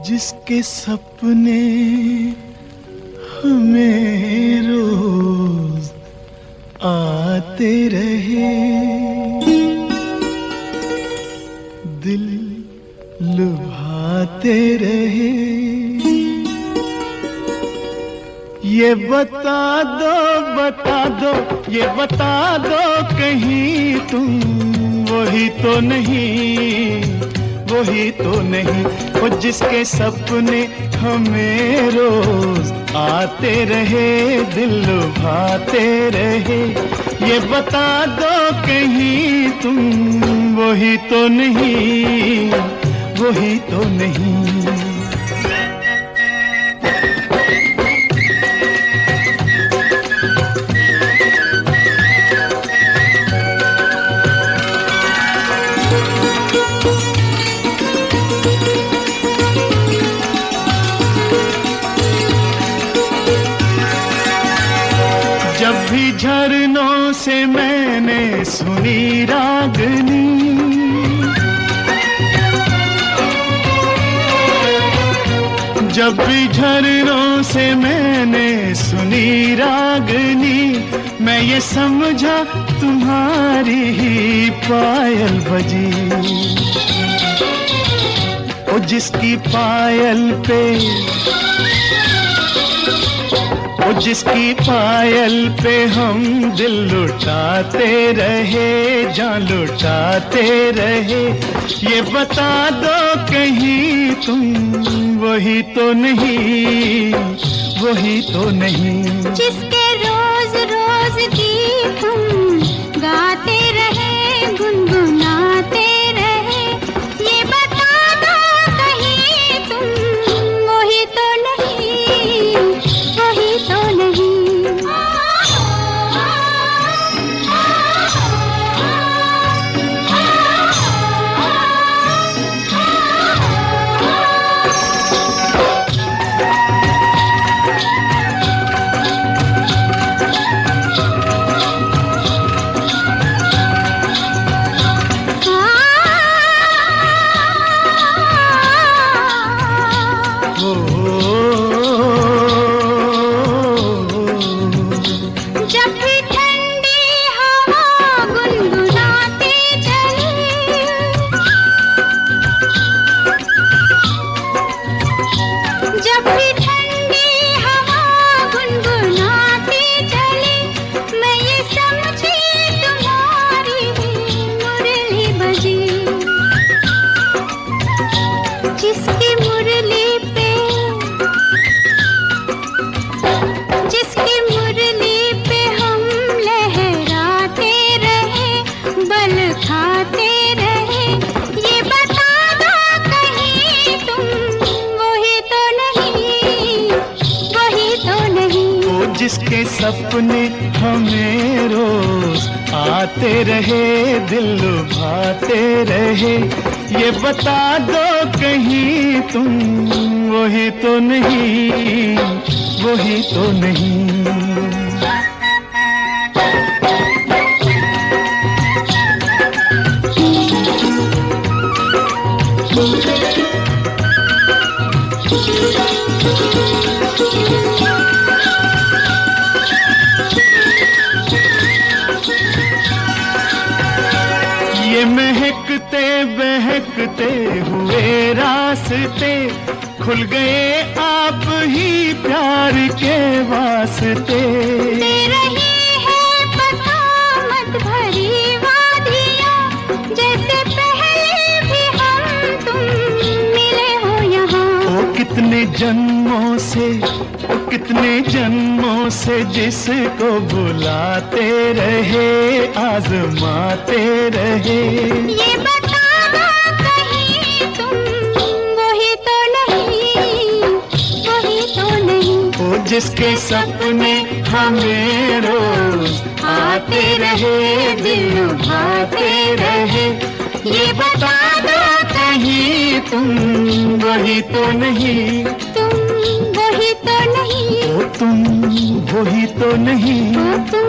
जिसके सपने हमें रोज आते रहे, दिल लुभाते रहे। ये बता दो, ये बता दो कहीं तुम वही तो नहीं, वही तो नहीं। वो जिसके सपने हमें रोज आते रहे, दिल लुभाते रहे। ये बता दो कहीं तुम वही तो नहीं, वही तो नहीं। जब भी झरनों से मैंने सुनी रागनी, जब भी झरनों से मैंने सुनी रागनी, मैं ये समझा तुम्हारी ही पायल बजी। ओ जिसकी पायल पे, ओ जिसकी पायल पे हम दिल लुटाते रहे, जान लुटाते रहे। ये बता दो कहीं तुम वही तो नहीं, वही तो नहीं। जिसके रोज रोज गीत तुम गाते रहे, गुनगुनाते रहे। ये बता दो कहीं तुम वही तो नहीं, वही तो नहीं। जिसके सपने हमें रोज आते रहे, दिल लुभाते रहे। ये बता दो कहीं तुम वही तो नहीं, वही तो नहीं। ये महकते बहकते हुए रास्ते खुल गए आप ही प्यार के वास्ते। दे रही है बसामत भरी वादियाँ, जैसे पहले भी हम तुम मिले हो यहाँ। ओ कितने जन्मों से, ओ कितने जन्मों से जिसको बुलाते रहे, आजमाते रहे। ये बता दो कहीं तुम वही तो नहीं, वही तो नहीं। ओ जिसके सपने हमें रोज आते रहे, दिल लुभाते रहे। ये बता दो कहीं तुम वही तो नहीं, तुम वही तो नहीं। ओ तुम वही तो नहीं, ओ तुम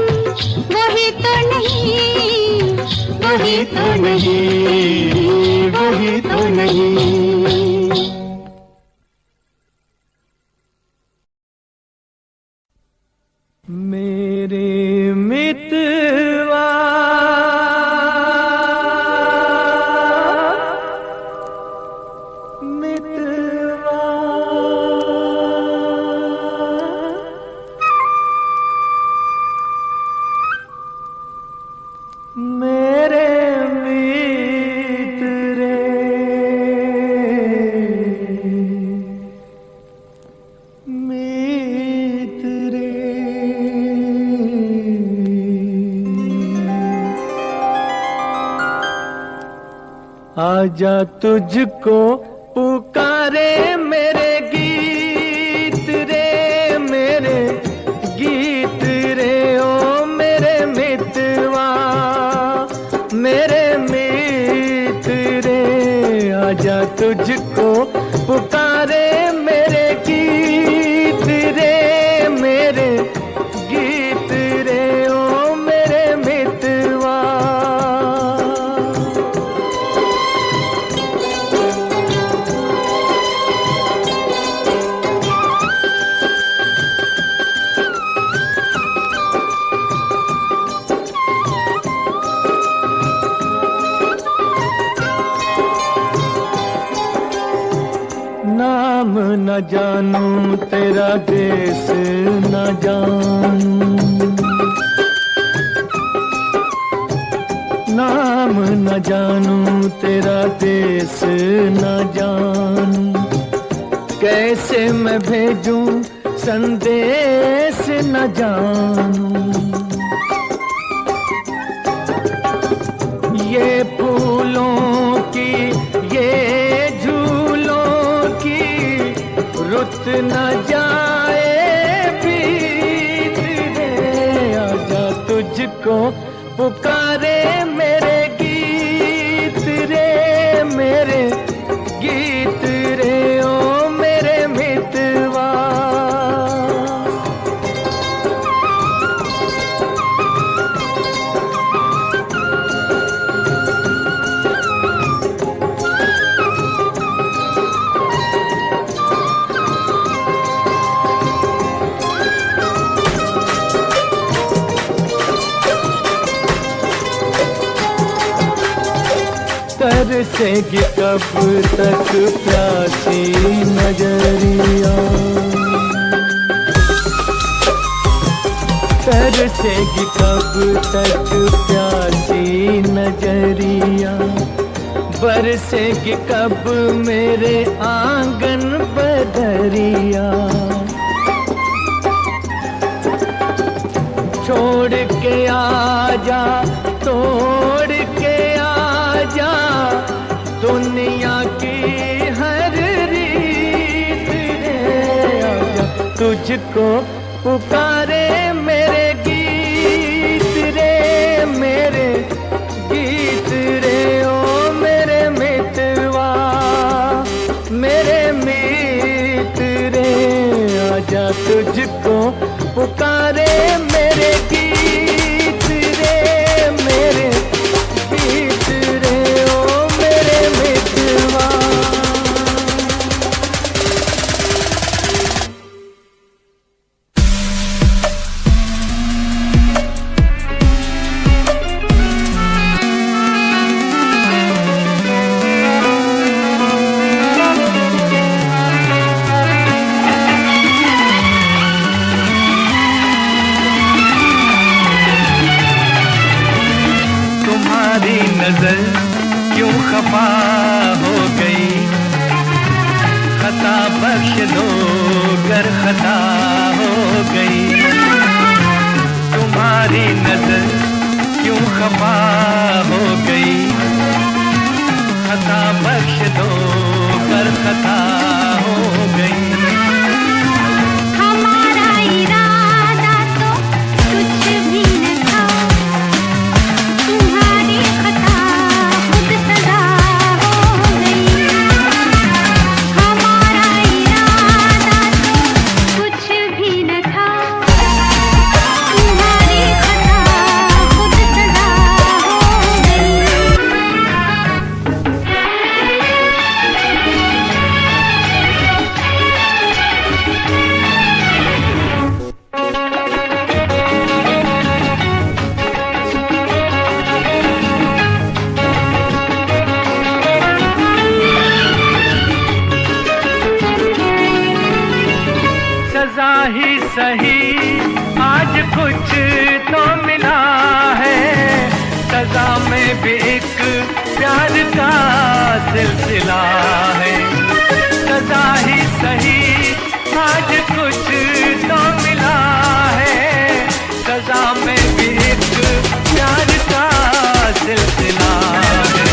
वही तो नहीं, वही तो नहीं, वही तो नहीं। आजा तुझको पुकारे मेरे गीत रे, मेरे गीत रे, ओ मेरे मितवा, मेरे मित रे। आजा तुझको पुकारे मेरे गीत रे, मेरे गीत रे, ओ मेरे मितवा। नाम न जानूं तेरा देश न जानूं, नाम न जानूं तेरा देश न जानूं। कैसे मैं भेजूं संदेश न जानूं। ये फूलों की ये रुत न जाए बीत रे। आजा तुझको पुकारे मेरे गीत रे, मेरे गीत रे, ओ मेरे मितवा। तरसेगी कब तक प्यासी नजरिया, तरसेगी कब तक प्यासी नजरिया। बरसेगी कब मेरे आंगन बदरिया। छोड़ के आजा, तोड़ के आजा, दुनिया की हर रीत रे। आजा तुझको पुकारे मेरे गीत रे, मेरे गीत रे, ओ मेरे मितवा, मेरे मित रे। आजा तुझको पुकारे मेरे गीत रे, मेरे गीत रे, ओ मेरे मितवा। नजर क्यों खफा हो गई, खता बख्श दो गर खता हो गई। तुम्हारी नजर क्यों खफा हो गई, खता बख्श दो गर खता हो गई। सजा ही सही आज कुछ तो मिला है, सजा में भी एक प्यार का सिलसिला है। सजा ही सही आज कुछ तो मिला है, सजा में भी एक प्यार का सिलसिला है।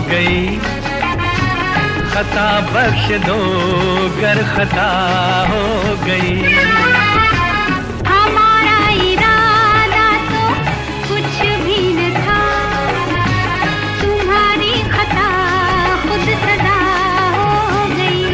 गई, खता बख्श दो गर खता हो गई। हमारा इरादा तो कुछ भी न था, तुम्हारी खता खुद सजा हो गई।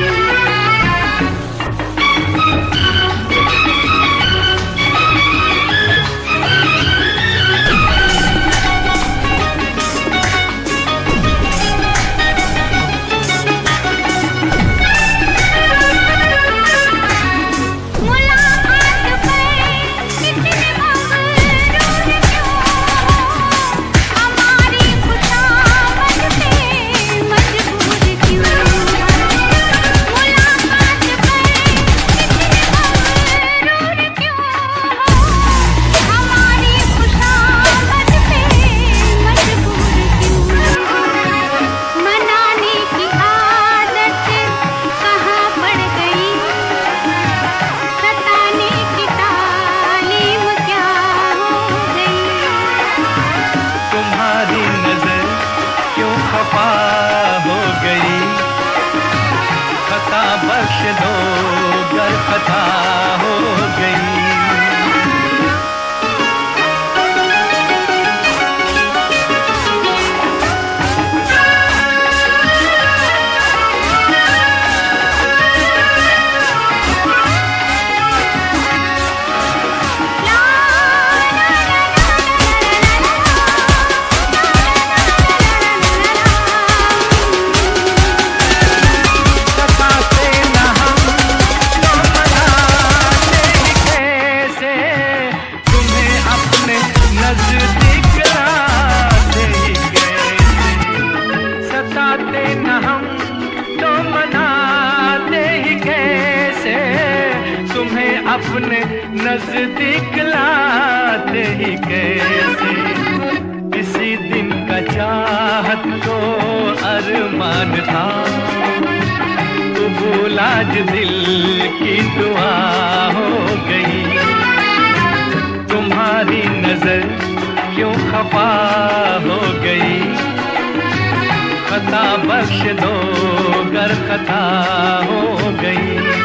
हो गई, खता बख्श दो गर खता हो गई। अपने नजदीक लाते ही कैसे, इसी दिन का चाहत को अरमान था, कबूल आज दिल की दुआ हो गई। तुम्हारी नजर क्यों खफा हो गई, खता बख्श दो गर खता हो गई।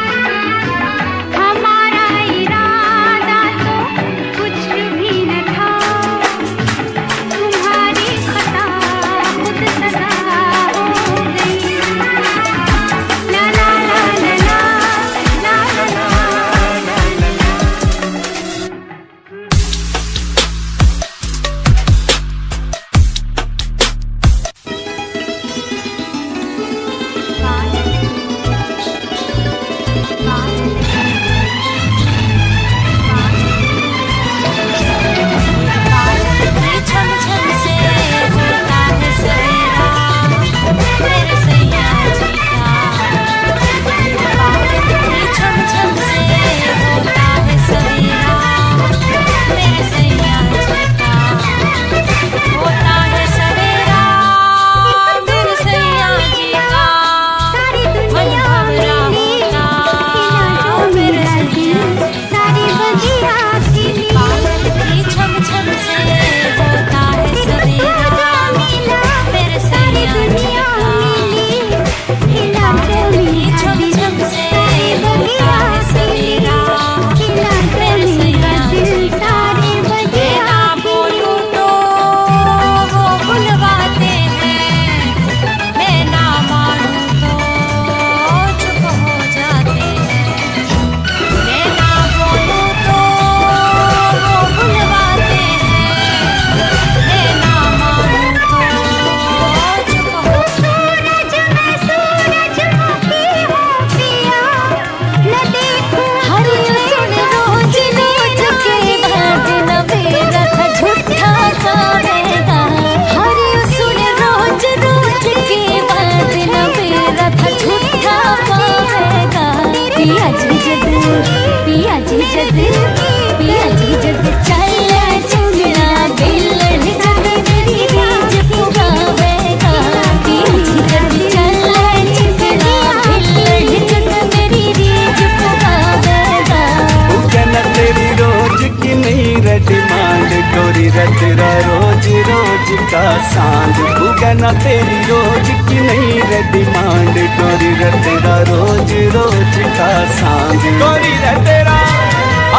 तेरी रोज की नई रे डिमांड, गोरी रे तेरा रोज रोज का सांग, गोरी रे तेरा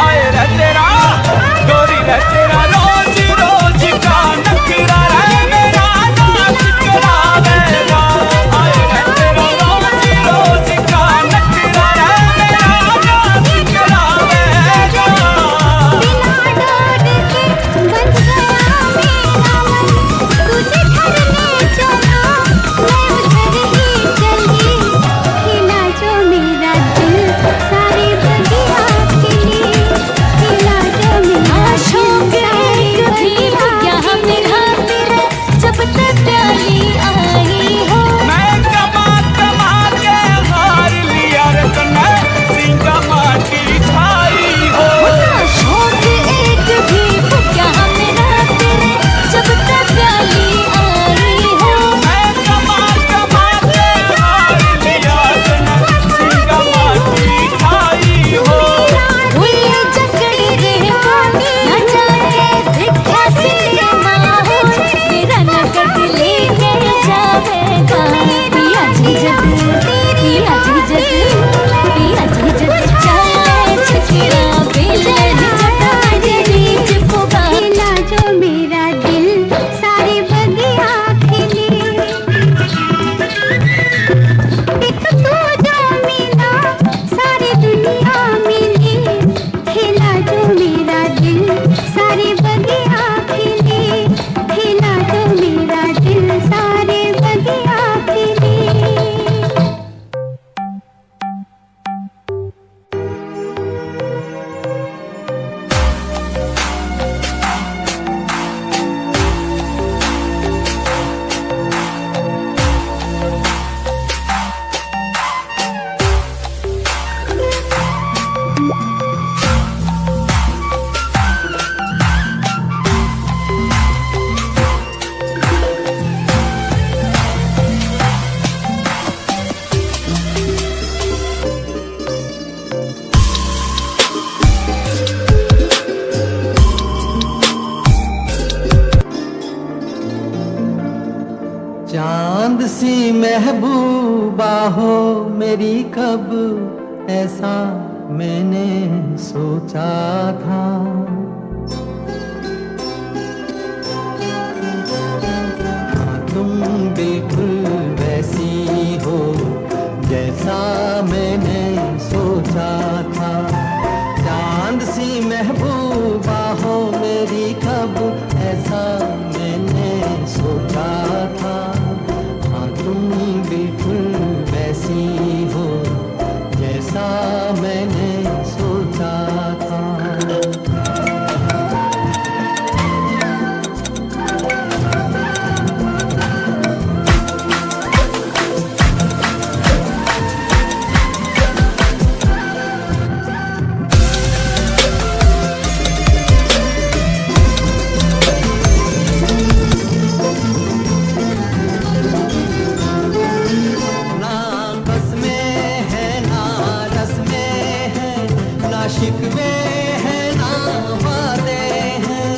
आए रे तेरा, गोरी रे तेरा रोज रोज का नखरा रे मेरा नाच करावेगा, आए रे तेरा रोज रोज का नखरा रे मेरा नाच करावेगा। चांद सी महबूबा हो मेरी, कब ऐसा मैंने सोचा था। हाँ, तुम बिल्कुल वैसी हो जैसा मैंने सोचा था। चांद सी महबूबा हो मेरी, कब ऐसा मैंने सोचा था। तुम बिल्कुल वैसी हो जैसा मैंने सोचा था। शिकवे हैं ना वादे हैं,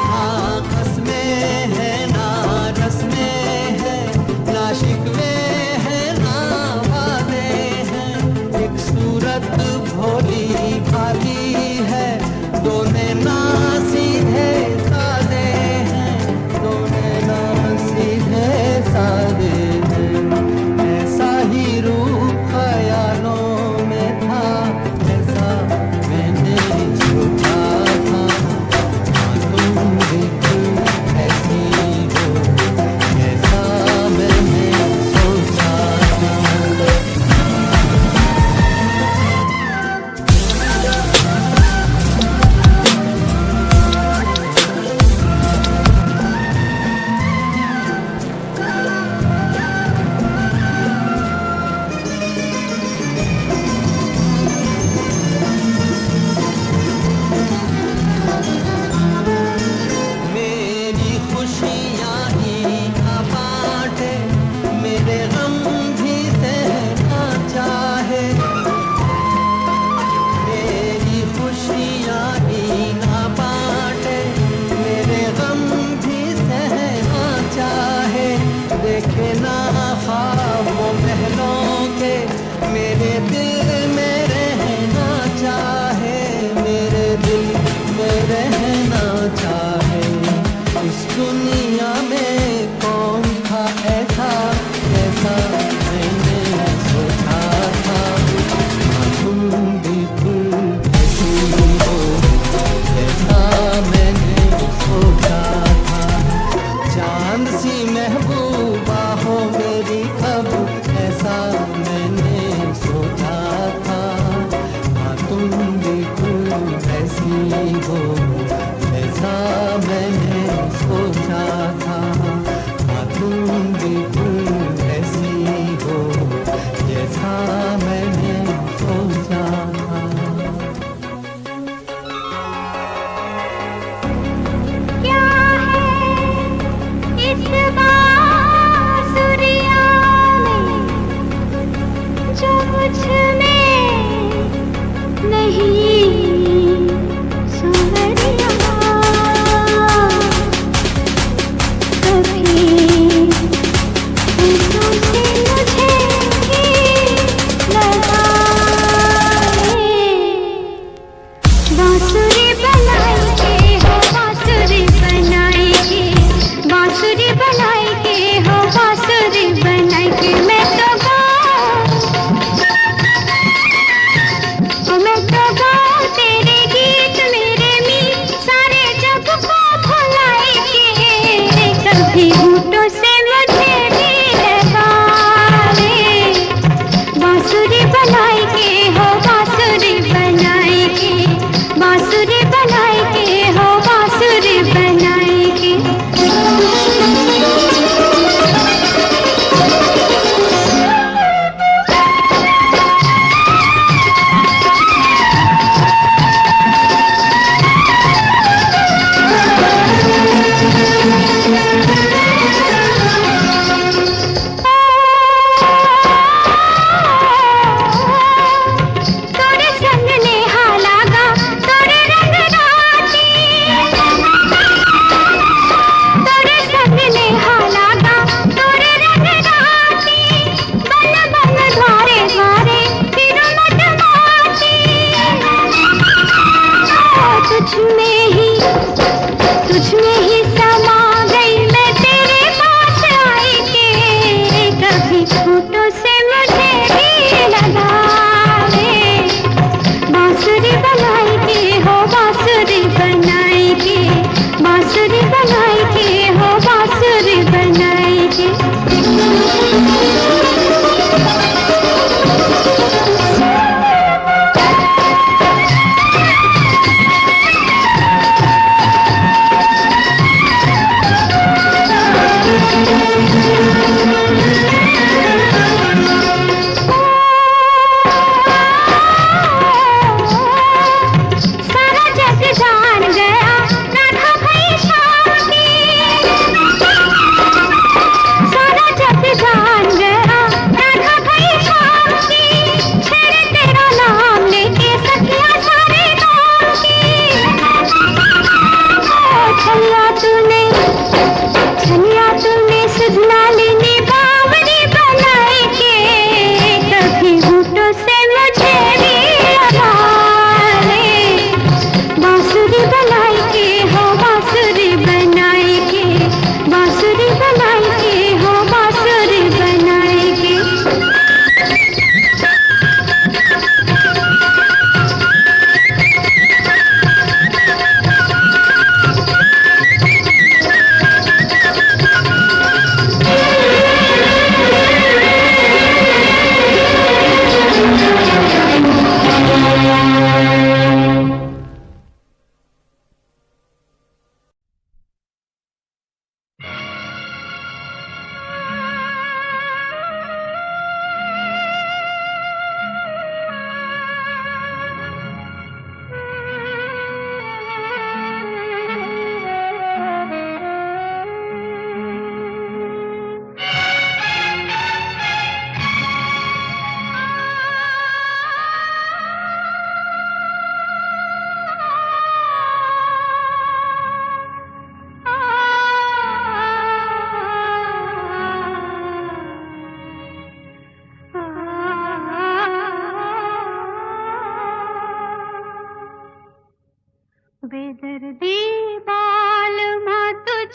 हाँ कसमें हैं ना रस्में हैं, ना शिकवे हैं ना वादे हैं। एक सूरत भोली भाली है, दोनों ना सीधे सादे हैं, दोनों ना सीधे सादे हैं। ऐसा ही रूप ख्यालों में था, देखे ना ख्वाब वो महलों के, मेरे दिल में रहना चाहे, मेरे दिल में रहना चाहे। इस दुनिया में कौन था ऐसा, जैसा मैंने सोचा था। हाँ, तुम बिल्कुल ऐसी हो जैसा मैंने सोचा था। चांद सी महबूबा हो मेरी कब, ऐसा मैंने सोचा था। हाँ, तुम बिल्कुल ऐसी हो जैसा मैंने सोचा था। हाँ, तुम बिल्कुल ऐसी हो जैसा मैंने सोचा था। क्या है इस बांसुरिया में जो मुझ में नहीं सुमरिया। कभी होठों से मुझे ही लगाए। बांसुरी बनाई के हो, बांसुरी बनाई के, बांसुरी बनाई के हो, बांसुरी बनाई के। मैं तो गाऊं तेरे गीत, मेरे मीत, सारे जग को भुलाए के। कभी होठों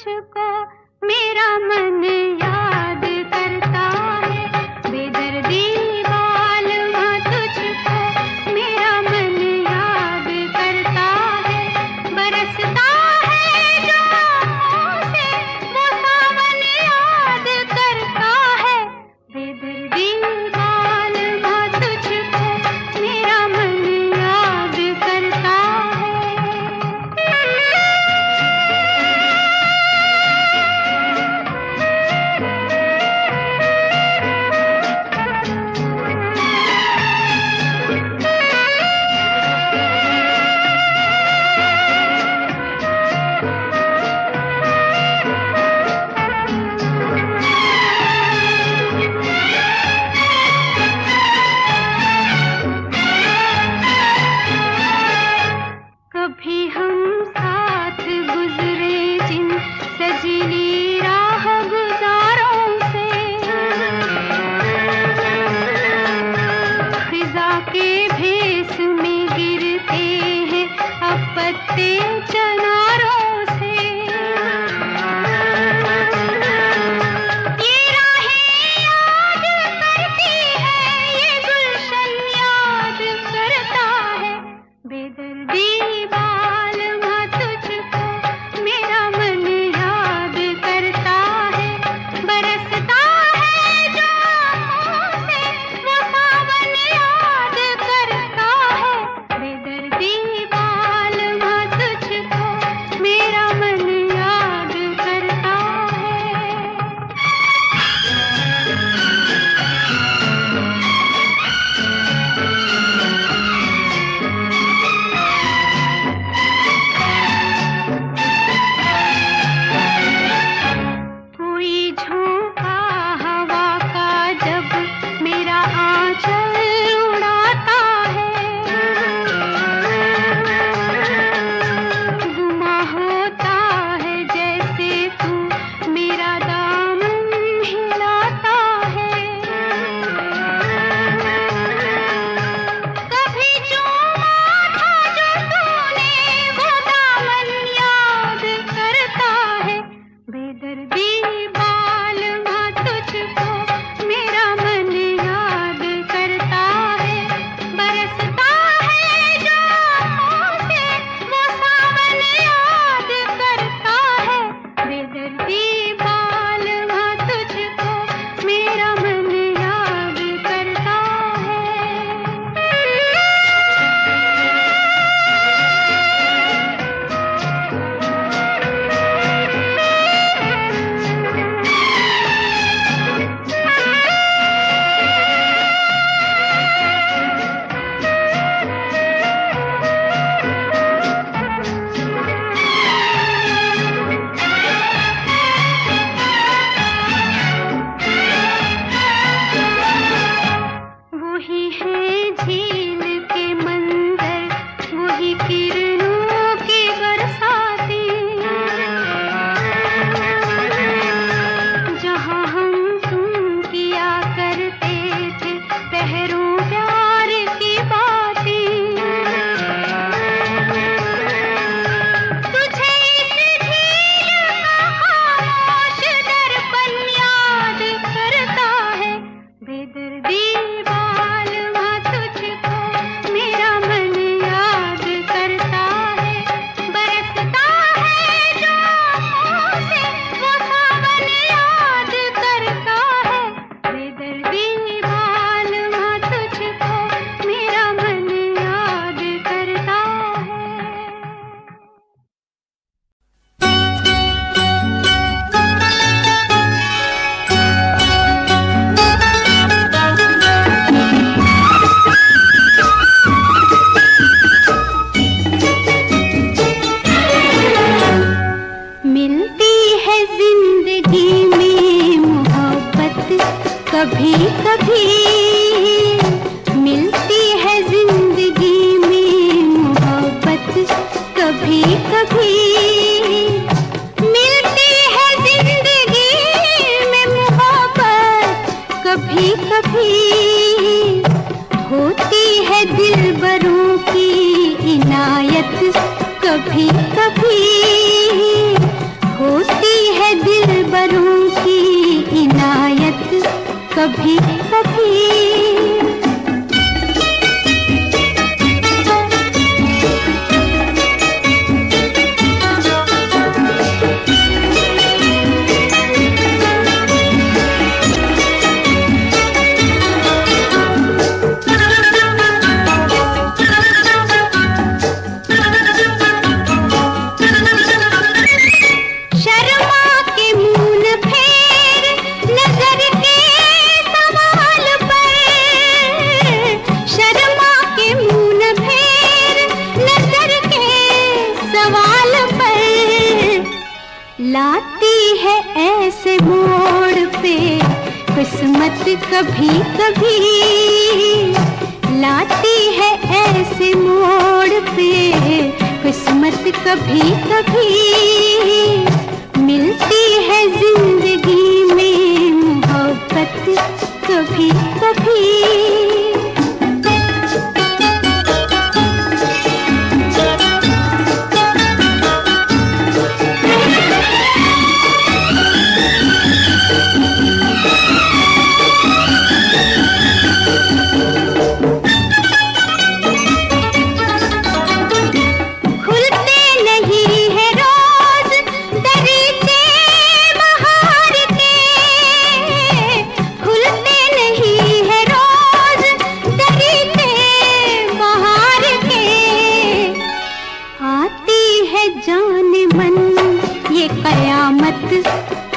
तुझको मेरा मन याद करता है, बेदर्दी बालमा तुझको मेरा मन याद करता है, बरसता है जो आँखों से वो सावन याद करता है, बेदर्दी बालमा तुझको मेरा मन याद करता है। कभी हम साथ गुजरे जिन सजीली राह गुजारों से, खिजा के भेस में गिरते हैं अब पत्ते चनारों से, ये राहें याद करती है, ये गुलशन याद करता है, बेदर्दी बालमा तुझको मेरा मन याद करता है, बरसता है जो आँखों से वो सावन याद करता है, बेदर्दी बालमा तुझको मेरा मन याद करता है। कोई झोंका हवा का जब मेरा आंचल उड़ाता है, गुमा होता है जैसे तू मेरा दामन हिलाता है, कभी चूमा था जो तूने वो दामन याद करता है, बेदर्दी बालमा तुझको मेरा मन याद करता है, बरसता है जो आँखों से वो सावन याद करता है, बेदर्दी बालमा तुझको मेरा मन याद करता है। वही है झील के मंजर, वही किरणों की बरसाती, जहाँ हम तुम किया करते थे पहरों प्यार की बातें, तुझे इस झील का खामोश दर्पण याद करता है, बेदर्दी बालमा तुझको मेरा मन याद करता है, बरसता है जो आँखों से वो सावन याद करता है, बेदर्दी बालमा तुझको मेरा मन याद करता है। मिलती है जिंदगी में मोहब्बत कभी कभी, मिलती है जिंदगी में मोहब्बत कभी कभी, मिलती है जिंदगी में मोहब्बत कभी कभी, होती है दिलबरों की इनायत कभी कभी, होती कभी कभी। लाती है ऐसे मोड़ पे किस्मत कभी कभी, लाती है ऐसे मोड़ पे किस्मत कभी कभी। मिलती है जिंदगी में मोहब्बत कभी कभी।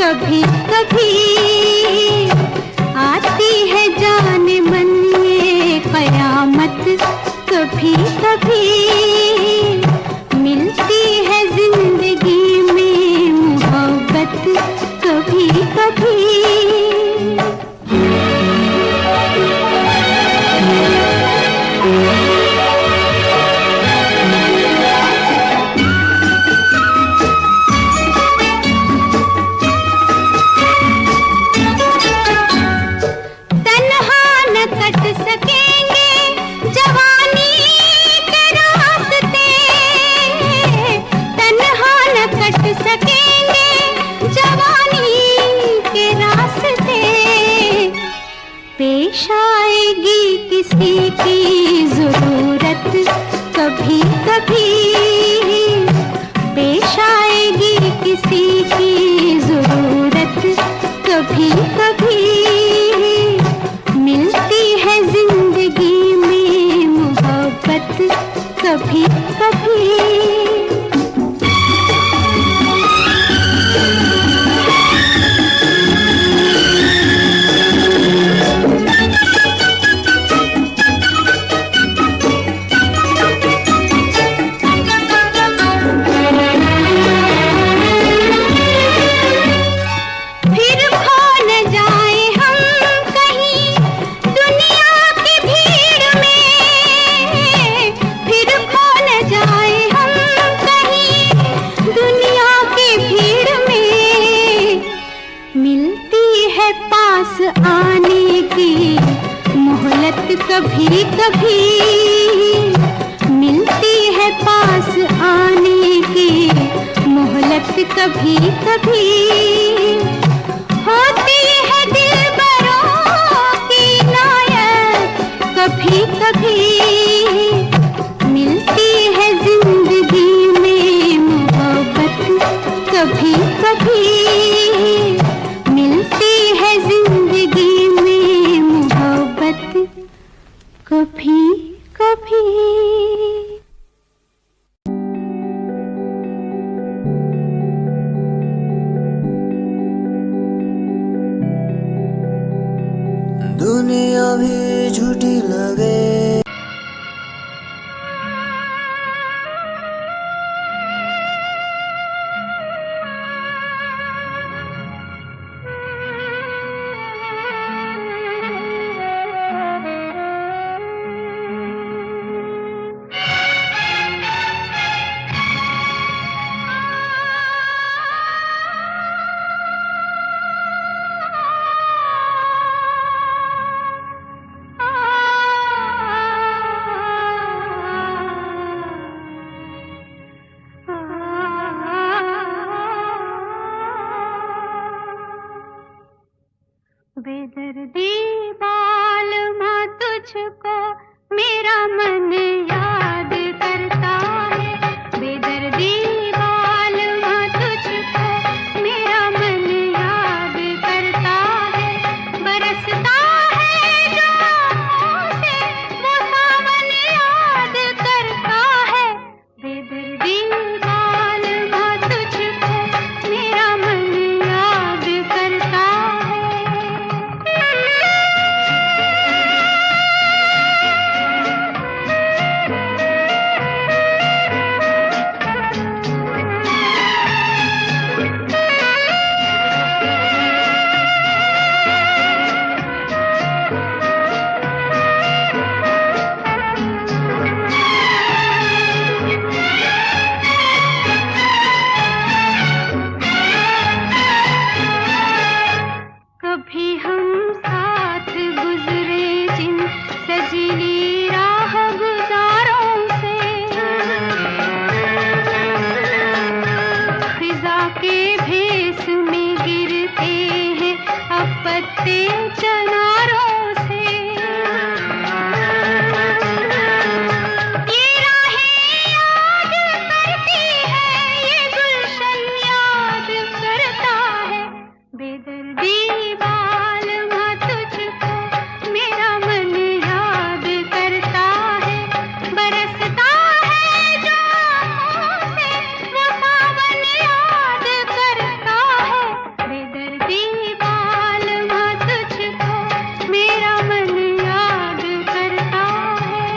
कभी कभी आती है जाने मन ये कयामत कभी कभी। मिलती है जिंदगी में मोहब्बत कभी कभी। पेश आएगी किसी की जरूरत कभी कभी, पेश आएगी किसी की जरूरत कभी कभी। मिलती है जिंदगी में मोहब्बत कभी कभी। आने की मोहलत कभी कभी, मिलती है पास आने की मोहलत कभी कभी। होती है दिलबरों की नायत कभी कभी। मिलती है जिंदगी में मोहब्बत कभी कभी। मिलती है जिंदगी में मोहब्बत कभी कभी। दुनिया भी झूठी लगे बेदर्दी बालमा तुझको मेरा मन याद करता है, बेदर्दी बालमा तुझको मेरा मन याद करता है, बरसता है जो आँखों से वो सावन याद करता है, बेदर्दी बालमा तुझको मेरा मन याद करता है। कभी हम साथ गुजरे जिन सजीली राह गुजारों से, फिजा के भेस में गिरते हैं अब पत्ते चनारों से, ये राहें याद करती है, ये गुलशन याद करता है, बेदर्दी बालमा तुझको मेरा मन याद करता है, बरसता है जो आँखों से वो सावन याद करता है, बेदर्दी बालमा तुझको मेरा मन याद करता है।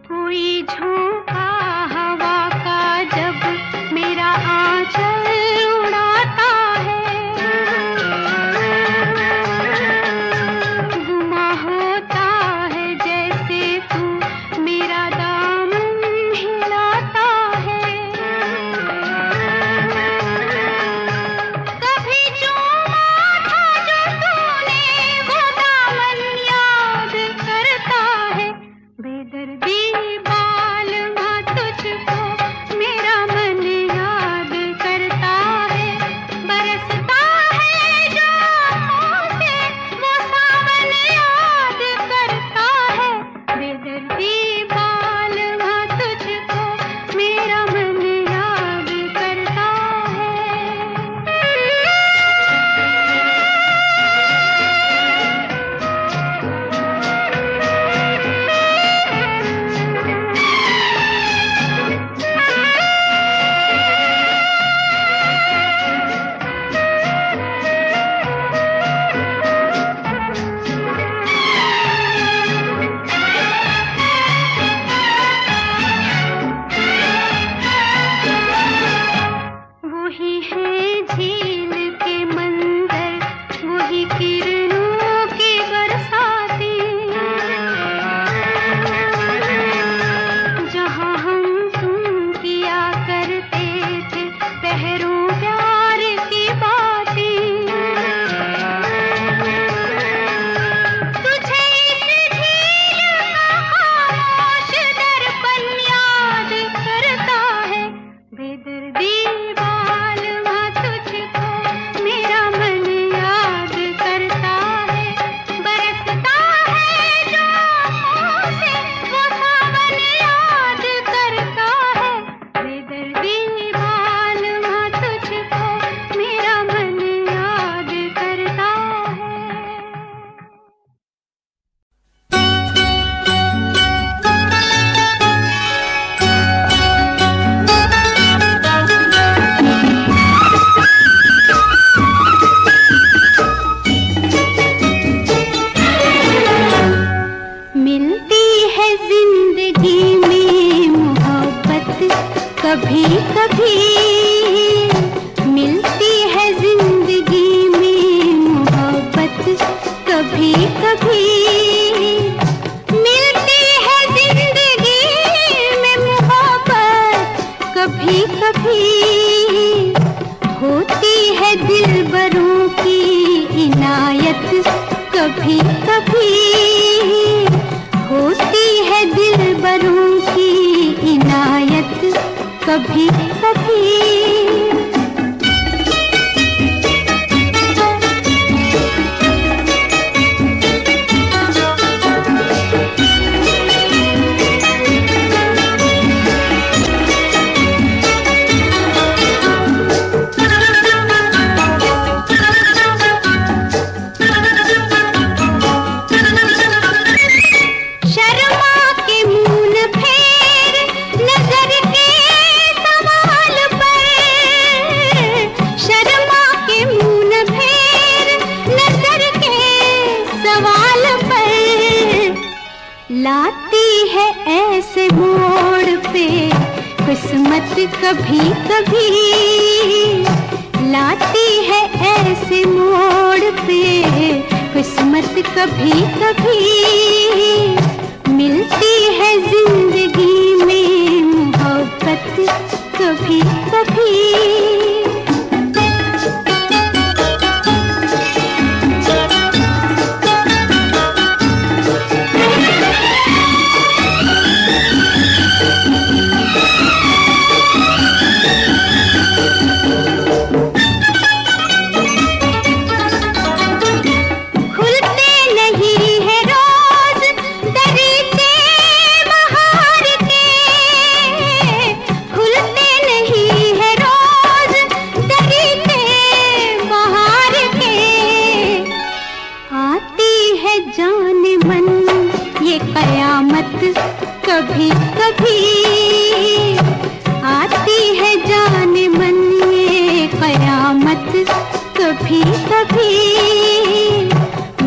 कोई झोंका हवा का जब मेरा आंचल उड़ाता है, गुमा होता है जैसे तू मेरा दामन हिलाता है, कभी चूमा था जो तूने वो दामन याद करता है, बेदर्दी बालमा तुझको मेरा मन याद करता है, बरसता है जो आँखों से वो सावन याद करता है, बेदर्दी बालमा तुझको मेरा मन याद करता है। वही है झील के मंजर, वही किरणों की बरसाती, जहाँ हम तुम किया करते थे पहरों प्यार की बातें, तुझे इस झील का खामोश दर्पण याद करता है, बेदर्दी बालमा तुझको मेरा मन याद करता है, बरसता है जो आँखों से वो सावन याद करता है, बेदर्दी बालमा तुझको मेरा मन याद करता है। मिलती है जिंदगी में मोहब्बत कभी कभी, मिलती है जिंदगी में मोहब्बत कभी कभी, मिलती है जिंदगी में मोहब्बत कभी कभी, होती है दिलबरों की इनायत कभी कभी होती है दिलबरों की इनायत कभी कभी। लाती है ऐसे मोड़ पे किस्मत कभी कभी, लाती है ऐसे मोड़ पे किस्मत कभी कभी। मिलती है जिंदगी में मोहब्बत कभी कभी। कभी कभी आती है जान मन ये कयामत कभी कभी।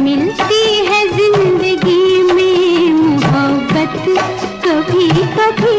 मिलती है जिंदगी में मोहब्बत कभी कभी।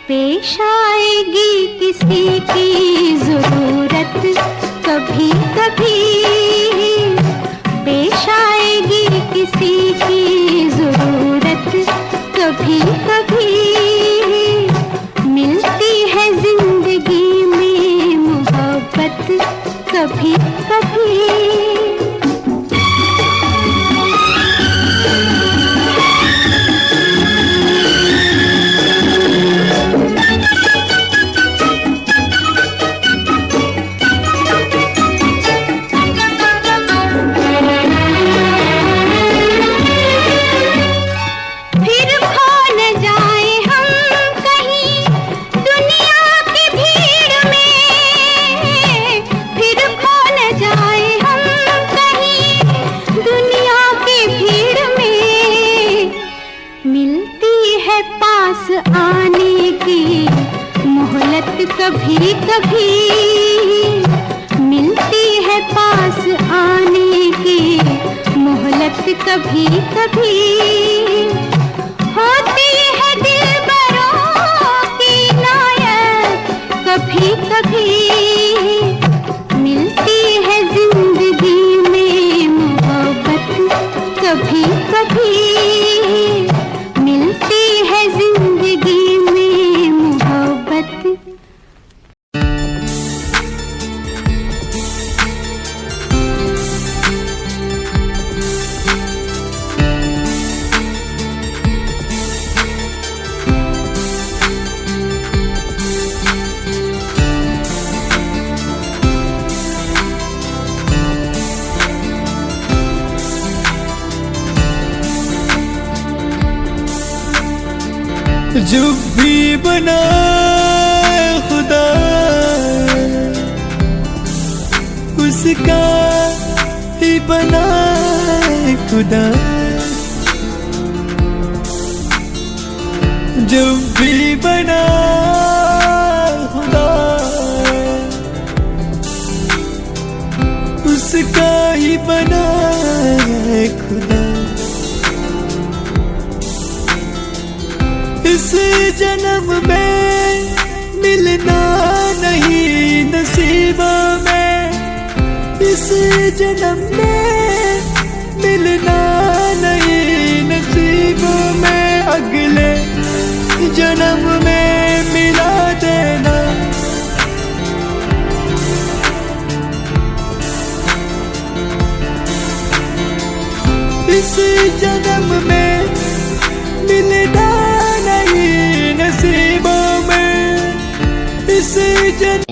पेश आएगी किसी की जरूरत कभी कभी, पेश आएगी किसी की जरूरत कभी कभी। मिलती है जिंदगी में मोहब्बत कभी कभी। आने की मोहलत कभी कभी, मिलती है पास आने की मोहलत कभी कभी। होती है दिलबरों की इनायत कभी कभी। मिलती है जिंदगी में मोहब्बत कभी कभी। मिलती है जिंदगी में मोहब्बत। जो भी बनाए खुदा उसका ही बनाए खुदा। जो भी बनाए खुदा का ही बना है खुदा। इस जन्म में मिलना नहीं नसीबों में, इस जन्म में मिलना नहीं नसीबों में, अगले जन्म में मिला देना। इस जन्म में मिलना नहीं नसीबों में, इस जन्म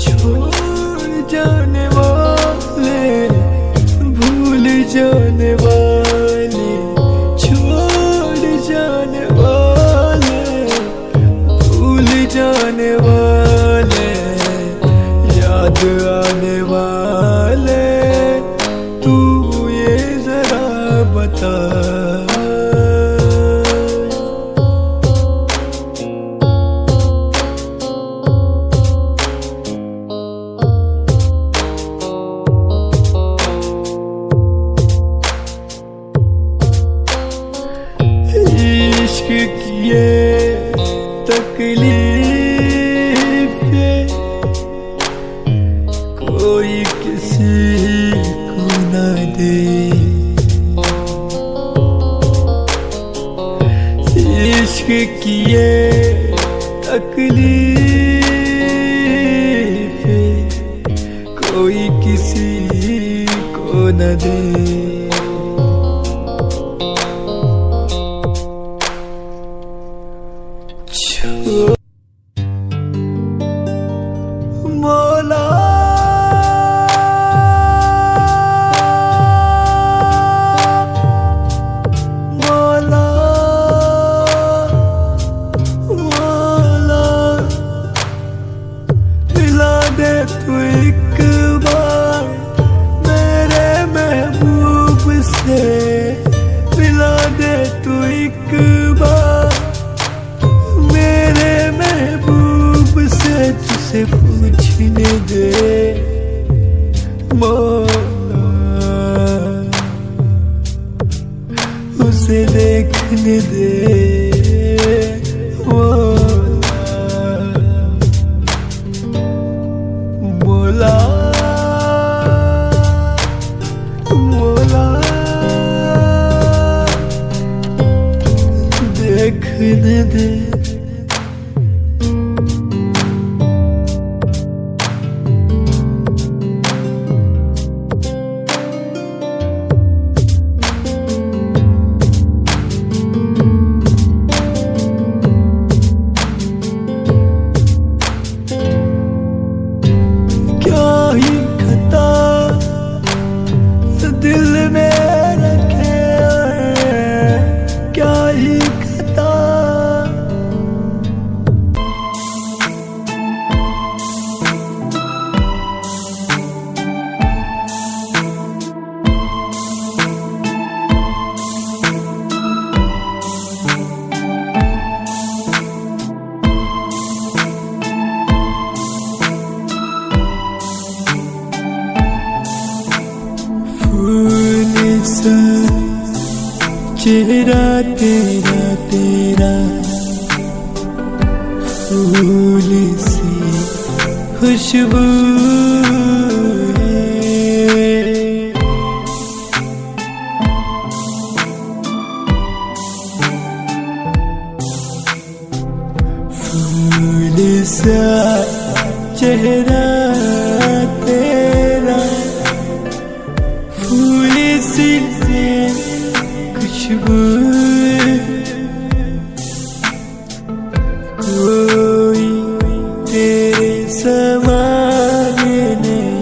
छोड़ जाने वाले, भूल जाने वाले, छोड़ जाने वाले, भूल जाने वाले, याद आने वाले, तू ये जरा बता। इश्क की ये तकलीफ कोई किसी को न दे। इश्क की ये तकलीफ कोई किसी को न दे। मौला मौला मौला, मिला दे तू एक बार मेरे महबूब से, मिला दे तू एक बार मेरे महबूब से, तुझसे पूछने दे मौला, उसे देखने दे मौला। मौला मौला, देखने दे। क्या ही खता दिल में रखे हैं, क्या ही खता। चेहरा तेरा तेरा फूल सी खुशबू है, फूल सा चेहरा तेरा, फूल सी खुशबू, कोई तेरे समान नहीं,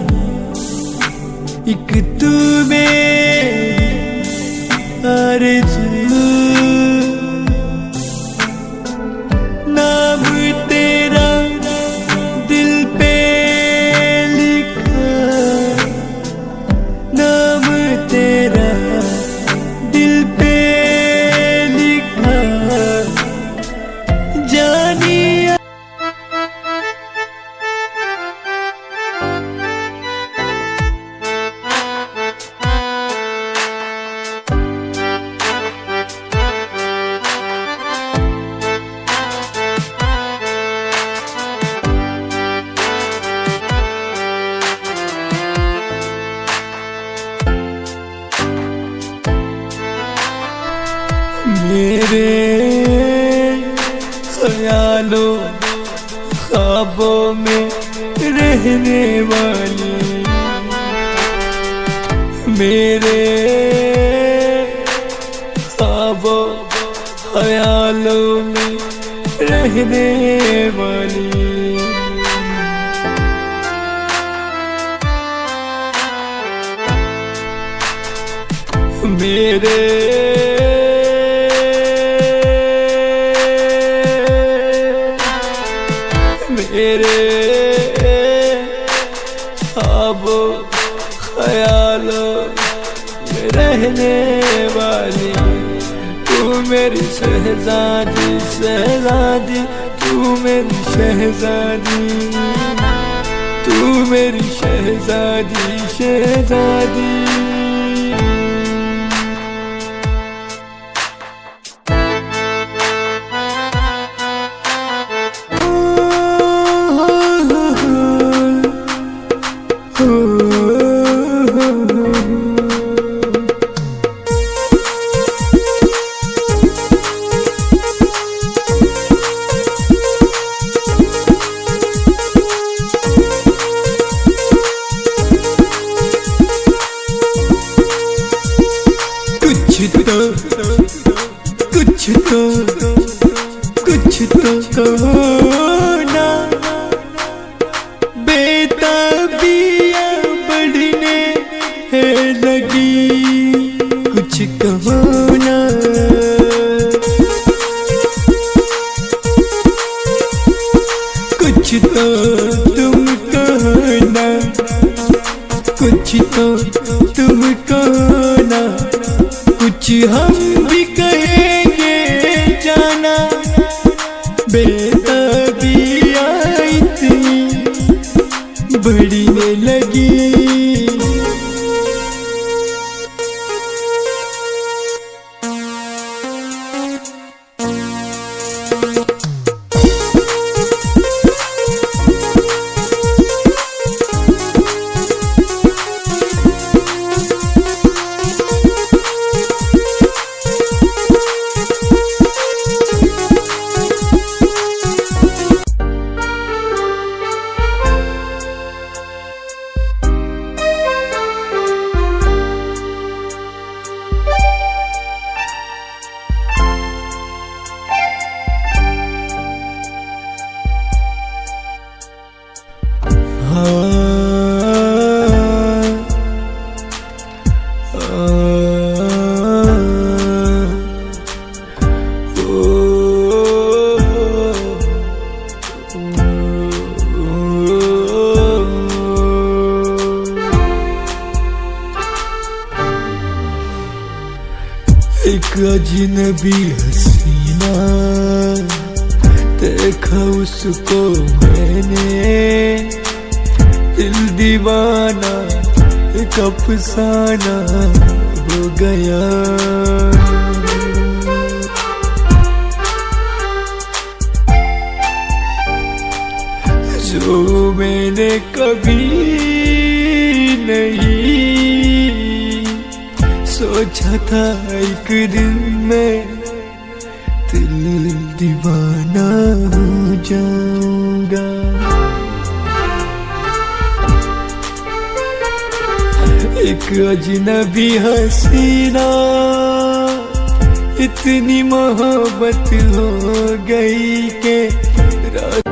एक तू मेरी आरज़ू, नाम तेरा दिल पे मेरे ख्यालों ख्वाबों में रहने वाली, मेरे ख्वाबों ख्यालों में रहने वाली। मेरे ख्वाबों ख्यालों में रहने वाली, तू मेरी शहजादी शहजादी, तू मेरी शहजादी, तू मेरी शहजादी शहजादी। कुछ तो कहो ना, बेताबिया बढ़ने है लगी, कुछ कहो ना। कुछ तो तुम कहो ना, कुछ तो तुम कहो ना, कुछ हम भी कहेंगे जाना, बेताबिया इतनी बढ़ने लगी। एक अजनबी हसीना देखा उसको मैंने, दिल दीवाना एक अफसाना हो गया। जो मैंने कभी नहीं सोचा था एक दिन में दिल दीवाना हो जाऊंगा। एक अजनबी हसीना इतनी मोहब्बत हो गई के रात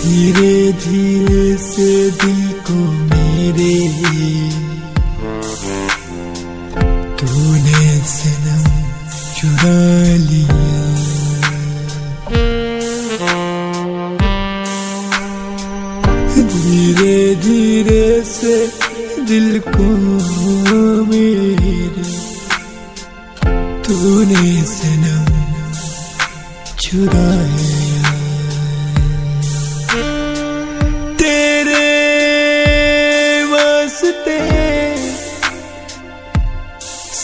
धीरे धीरे से दिल को मेरे तूने सनम चुरा लिया। धीरे धीरे से दिल को मेरे तूने सनम चुरा लिया।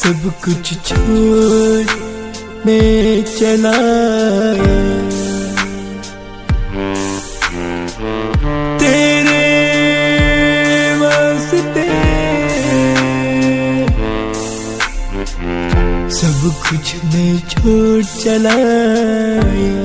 सब कुछ छोड़ मैं चला आया। तेरे वास्ते सब कुछ मैं छोड़ चला आया।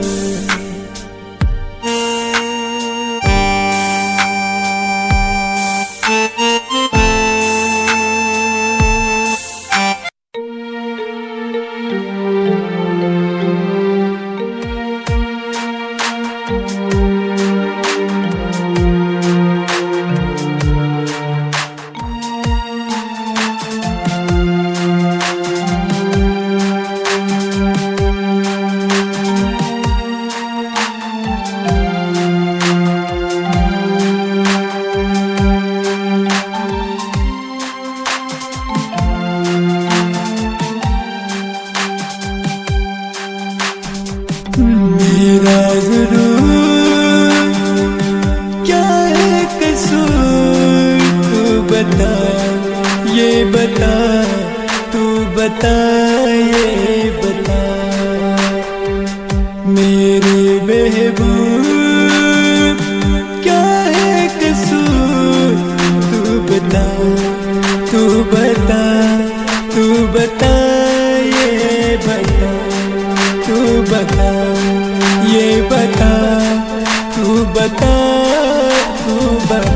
मेरा ज़रूर क्या है कसूर, तू बता ये बता, तू बता ये बता। मेरे महबूब क्या है कसूर, तू बता तू बता, तू बता ये बता, तू बता ये बता, तू बता, तू बता।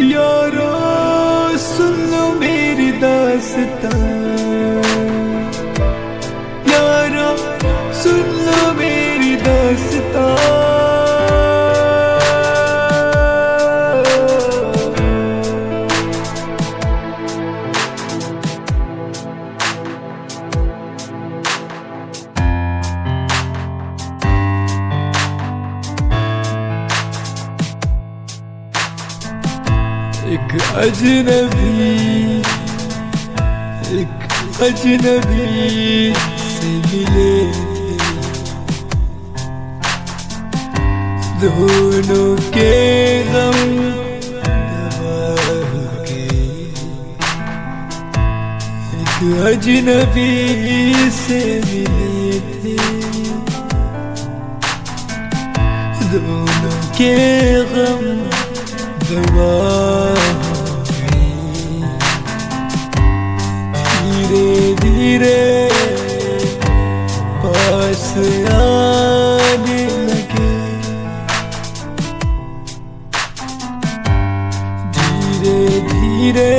यारो सुन लो मेरी दास्तां, यारो सुन लो मेरी दास्तां। एक अजनबी से मिले थे, दोनों के गम दवा हो गए। एक अजनबी से मिले थे, दोनों के गम दवा हो गई। धीरे धीरे पास आने लगे, धीरे धीरे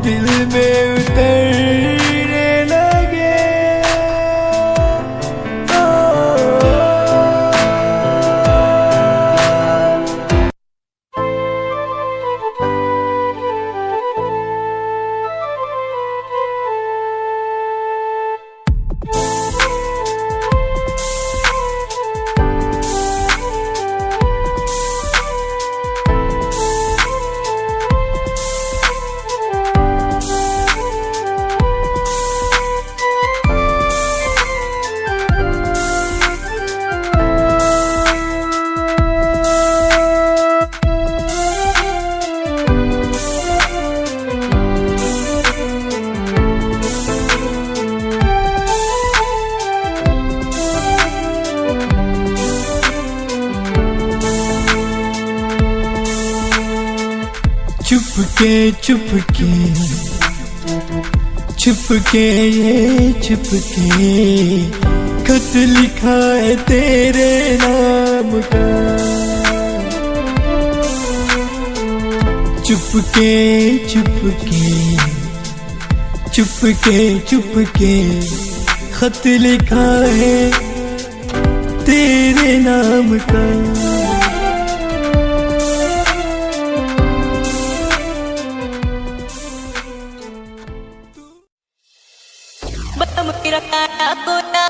दिल में उतरने लगे। चुपके चुपके चुपके ये चुपके खत लिखा है तेरे नाम का। चुपके चुपके चुपके चुपके खत लिखा है तेरे नाम का। मेरा काला कोटा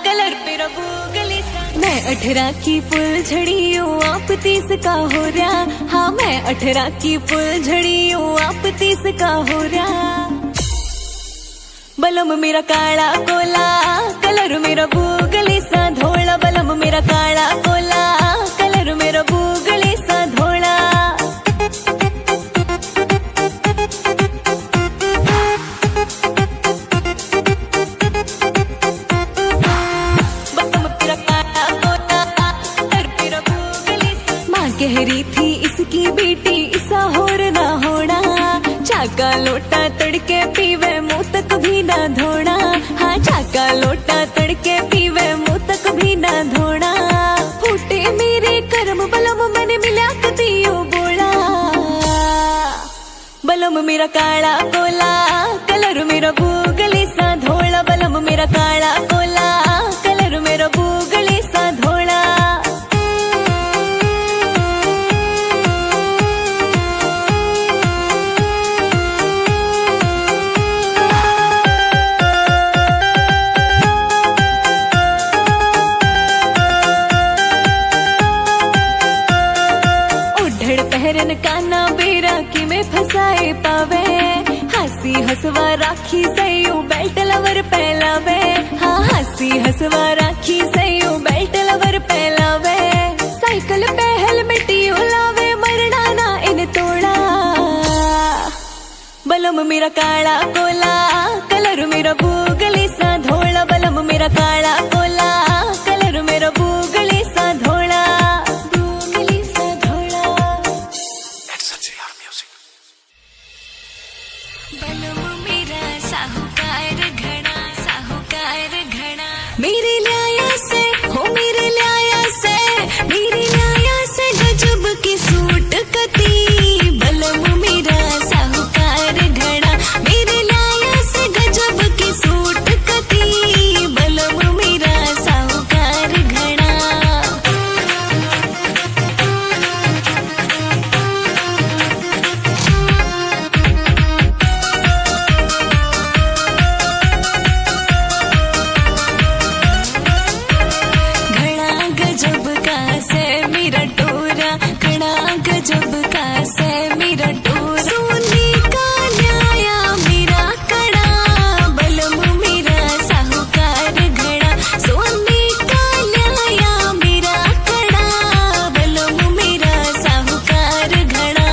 कलर मेरा गूगली सा मैं 18 की फुलझड़ी हूँ आप 30 का हो रहा। हाँ मैं 18 की फुलझड़ी हूँ आप 30 का हो रहा। बलम मेरा काला कोला कलर मेरा बूगली सा धोला। बलम मेरा काला कोला कलर मेरा बूगली सा धोला। कह रही थी इसकी बेटी इसा होर ना होना। चाका लोटा तड़के पीवे मुंह तक भी ना धोना। हाँ चाका लोटा तड़के पीवे मुंह तक भी ना धोना। फूटे मेरे कर्म बलम मैंने मिला कतियो बोला। बलम मेरा काला कोला कलर मेरा बूगली सा धोला। बलम मेरा काला कोला कलर मेरा बूगली सा धोला। पहरन काना बेरा कि में फसाए पावे। हंसी हसवा राखी सयू बेल्ट लवर पहलावे। हाँ हंसी हसवा राखी सयू बेल्ट लवर पहलावे। साइकिल पे हेलमेट यू लावे मरना ना इन तोड़ा। बलम मेरा काला कोला कलर मेरा बूगली सा धोला। बलम मेरा काला कोला कलर मेरा बूगली सा धोला। बलम मेरा साहूकार घना साहूकार घना। मेरे लाया से हो मेरे लाया से मेरे लाया से गजब की सूट कती। बलम मेरा साहूकार घना मेरे लाया से गजब की सूट कती। बलम मेरा साहूकार घना। गजब का से मेरा टोरा घना गजब का से मेरा टोरा। सोने का न्याया मेरा कड़ा। बलम मेरा साहूकार घड़ा सोने का न्याया मेरा कड़ा। बलम मेरा साहूकार घड़ा।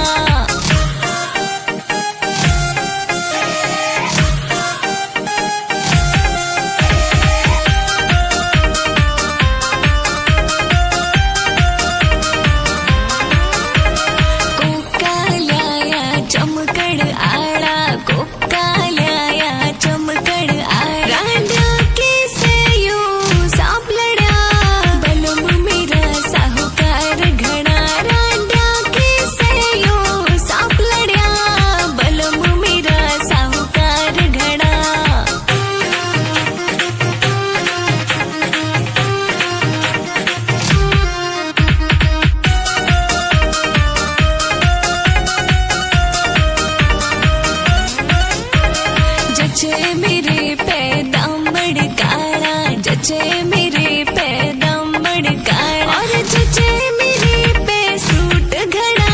चमकड़ आड़ा कोका लाया चमकड़ आड़ा। रांडा के से यू सांप लड़ा। बलम मेरा साहूकार घड़ा रांडा के से यू सांप लड़ा। बलम मेरा साहूकार घड़ा। जचे मेरे पैदामड़ काला जचे मेरे पैदामड़ काला। और जचे मेरे पे सूट घड़ा।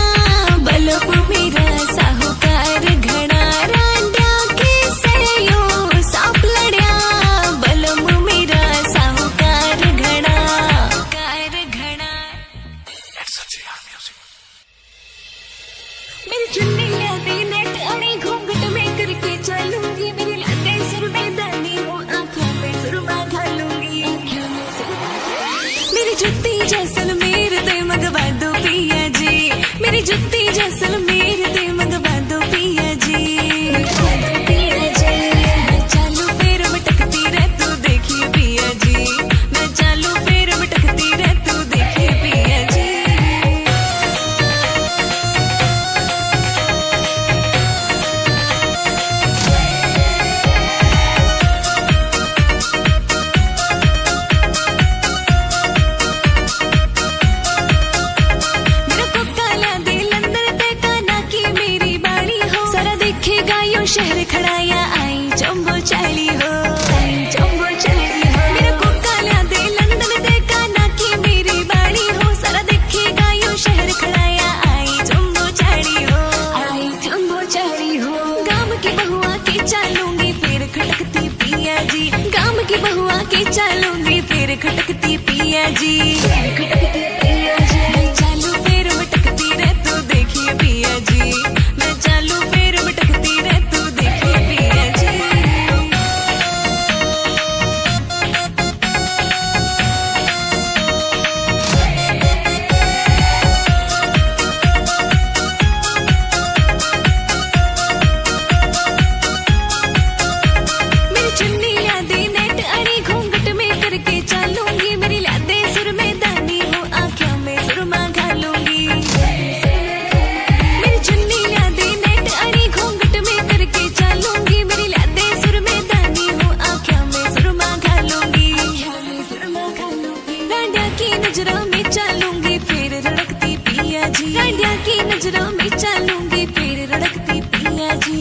बलम मेरा साहूकार घड़ा रांडा के सयो सांप लड़ा। बलम मेरा साहूकार घड़ा कार घड़ा। मेरी चुन्नी लाती नेट अड़ी घूंघट में करके चलूंगी। मेरी लाते सिर में दानी हूँ आँखों में सुरमा ढालूंगी। मेरी जुत्ती जैसलमेर दे मंगवा दो पिया जी। मेरी जुत्ती जैसलमेर दे मंगवा दो पिया जी। मैं चालू पैर मटकती रह तू देखिए पिया जी। मैं चालू पैर मटकती रह तू देखिए पिया जी। शहर खड़ाया आई चंबो चाली हो। आई चंबो चाली हो। मेरे को काला दे लंदन देखा ना कि जी। मैं चालू फिर मटकती रे तू देखिए पिया जी। मैं चालू फिर मटकती रे तू देखिए पिया जी। मेरी चुन्नी यादे नेट अड़ी घूंघट में करके चलूंगी। मेरी लादे सुर में दानी हो आँखों में सुरमा घालूंगी। मेरी चुन्नी यादे नेट अड़ी घूंघट में करके चलूंगी। मेरी लादे सुर में दानी हो आँखों में सुरमा घालूंगी। डांडिया की नजरों में चलूंगी फिर रड़कती पिया जी। डांडिया की नजरों में चलूंगी फिर रड़कती पिया जी।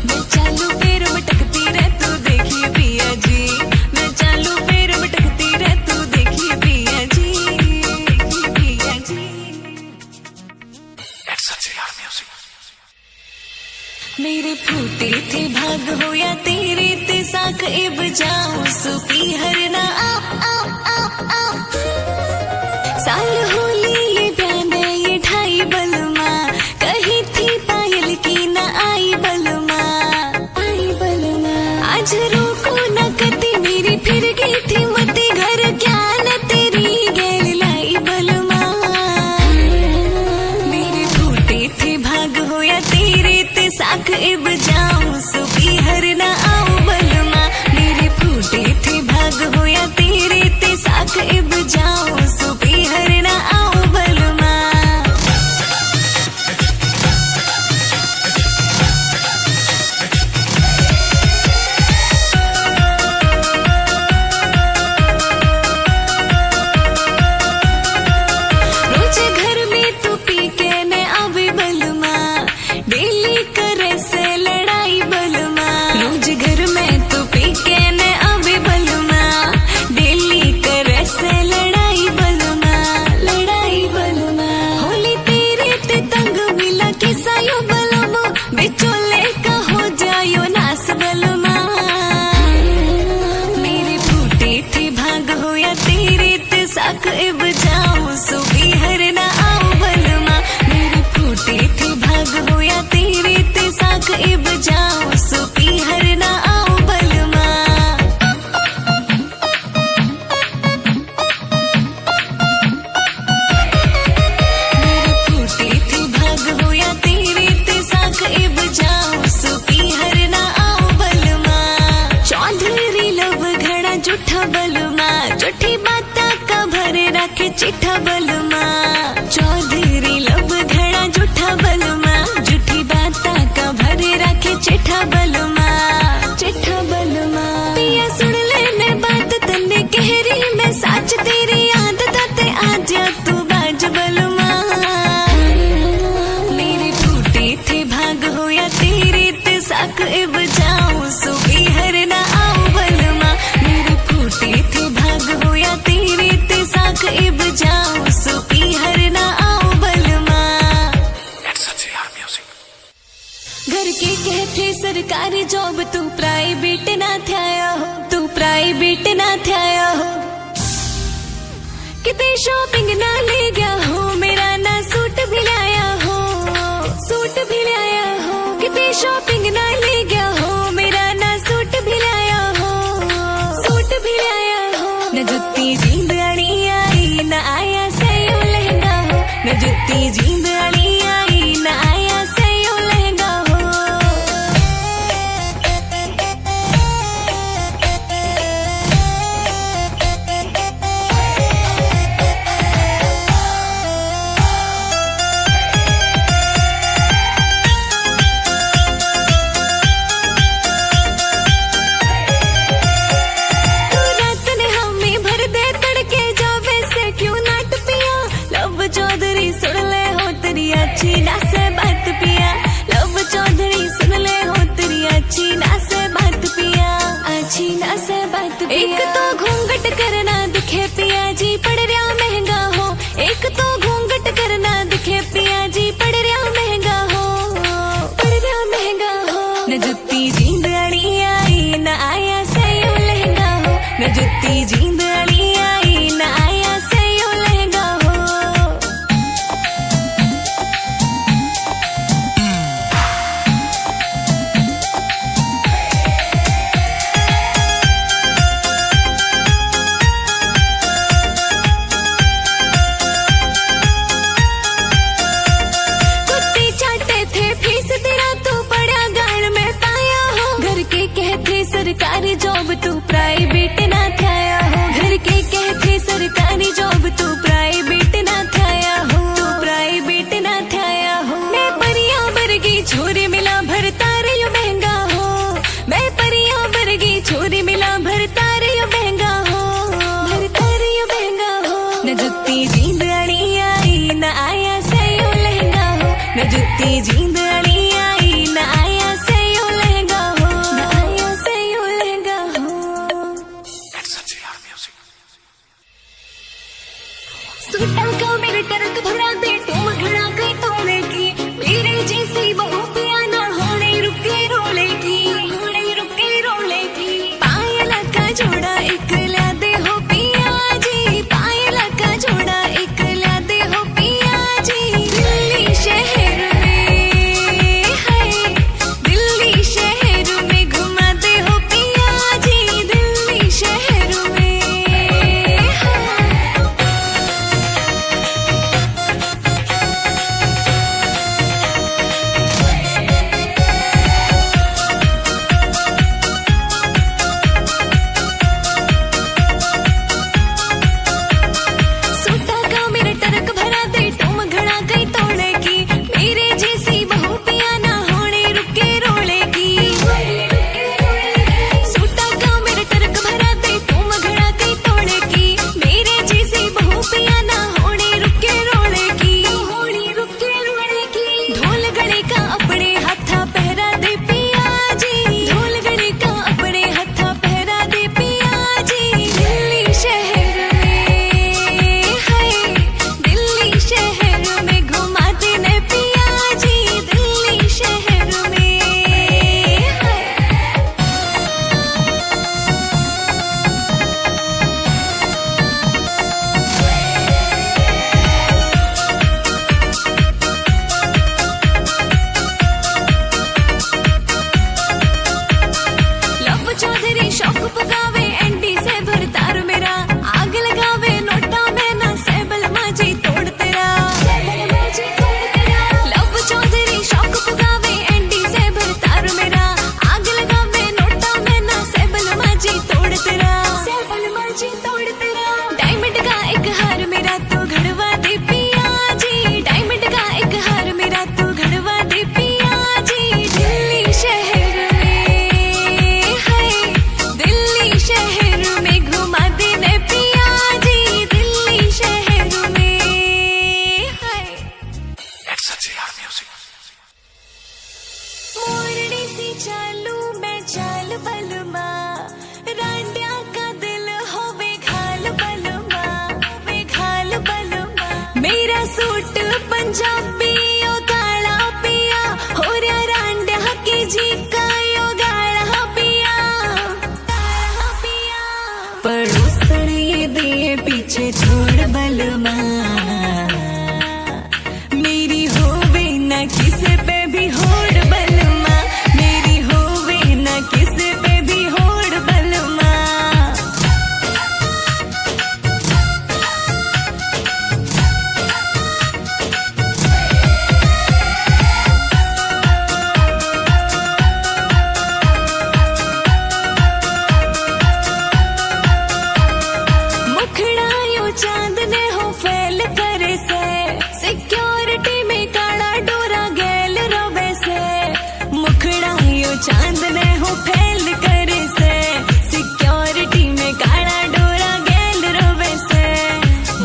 मैं चालू फिर मटकती रे तू देखिए पिया जी। मैं चालू फिर मटकती रे तू देखिए पिया जी। पिया जी। मेरे फूटे थे भाग हो या तेरे ते साख इब जाऊं सुपी हरना साल होली ये प्याने ये ढाई बलमा कही थी पायल की न आई बलमा। आज रोको न कती मेरी फिर गई थी मती घर क्या न तेरी गैल लाई बलमा। मेरे फूटे थे भाग हो या तेरे ते साख इब जाऊं सुपी हरना आऊं बलमा। मेरे फूटे थे भाग हो या तेरे ते साख इब जाऊं सुपी हरना आऊं बलमा। रोज घर में तू पी के न आवे बलमा डेली करे से लड़ाई बलमा। रोज घर में तू पी के न आवे बलमा डेली करे से लड़ाई बलमा। लड़ाई बलमा होली तेरे ते तंग मिला के सायो बलमा बिचोले का हो जायो नास बलमा। मेरे फूटे थे भाग हो या तेरे ते साख इब जाऊं सुबी हरना आऊं बलमा। मेरे फूटे थे भाग हो या तेरे ते साख इब जाऊं सुबी हरना आऊं बलमा। मेरे फूटे थे भाग हो या तेरे ते साख इब जाऊं सुबी हरना आऊं बलमा। चौधरी लब घड़ा जूठा बलमा जूठी बाता का भरे रखे चिट्ठा बलमा। चौधरी लब घड़ा जूठा बलमा जूठी बाता का भरे रखे चिट्ठा बलमा। चिट्ठा बलमा पिया सुन लेने बात तन्ने कहरी में साच तेरी आदत ते आज तू बाज बलमा। मेरे फूटे थे भाग हो या तेरे ते साख इब जाऊं सुबी हरना आऊं बलमा। मेरे फूटे थे भाग हो या तेरे ते साख इब जाऊं सुबी हरना आऊं बलमा। घर के कहते सरकारी जॉब तू प्राइवेट ना थाया हो। तू प्राइवेट ना थाया हो किते शॉपिंग ना ले गया हो। मेरा ना सूट भी लाया हो। सूट भी लाया हो किते शॉपिंग ना ले गया हो। मेरा ना सूट भी लाया हो। सूट भी लाया हो न जुत्ती जींद अड़ी आई न आया सयो लहंगा हो। न जुत्ती जींद अड़ी आई न आया सयो लहंगा हो। तू रात ने हमें भर दे तड़के जावे से क्यों नाट पिया। लब चौधरी सुन ले हो तेरी अच्छी ना से बात पिया। लब चौधरी सुन ले हो तेरी अच्छी ना से बात पिया। अच्छी ना से बात पिया। एक तो घूंघट करना दिखे पिया जी पड़ रहा महंगा हो। एक तो घूंघट करना दिखे पिया जी पड़ रहा महंगा हो। पड़ रहा महंगा हो न जुत्ती जींद अड़ी आई न आया सयो लहंगा हो। न जुत्ती जैसी बहू पिया ना होने रुके रोलेगी, होने रुके रोलेगी। पायला का जोड़ा एक ला दे हो पिया जी, पायला का जोड़ा एक ला दे हो पिया जी। दिल्ली शहर में है, दिल्ली शहर में घुमा दे हो पिया जी, दिल्ली शहर में है। सूटा का मेरा टरक भरा दे तुम घड़ा गई तोड़ेगी, मेरे जैसी बहू पिया ना होने रुके रोलेगी। सूटा का मेरा टरक भरा दे तुम घड़ा गई तोड़ेगी, मेरे जैसी बहू पिया ना होने रुके रोलेगी, होने रुके रोलेगी। ढोल गले का अपने हाथा पहरा दे पिया जी, ढोल गले का अपने हाथा पहरा दे पिया जी। दिल्ली शहर में है, दिल्ली शहर में घुमा देने पिया जी, दिल्ली शहर में है। लब चौधरी शौक पकावे एंटी से भरतार मेरा, आग लगावे नोटा में ना सेबल माजी तोड़ तेरा, सेबल माजी तोड़ तेरा। लब चौधरी शौक पकावे एंटी से भरतार मेरा, आग लगावे नोटा में ना सेबल माजी तोड़ तेरा, सेबल माजी तोड़ तेरा। डायमंड का एक हार मेरा तू घड़वा दे पिया जी, डायमंड का एक हार मेरा तू घड़वा दे पिया जी। दिल्ली शहर में है, दिल्ली शहर में घुमा देने पिया जी, दिल्ली शहर में है। मोरनी सी चालू मैं चाल बलमा, रांडिया का दिल होवे घाल बलमा, वे घाल बलमा। मेरा सूट पंजाबी ओ काला पिया, हो रहा रांडिया की जी का यो गाला पिया, गाला पिया। पड़ोसन ये दिए पीछे छोड़ बलमा, मेरी होवे न किसी पे भी होड़ बलमा, मेरी होवे न किसी पे भी होड़ बलमा। मुखड़ा यो चांद ने हो फैल करे से, सिक्योरिटी में काला डोरा गैल रोबे से। मुखड़ा यो चांद ने हो फैल करे से, सिक्योरिटी में काला डोरा गैल रोबे से।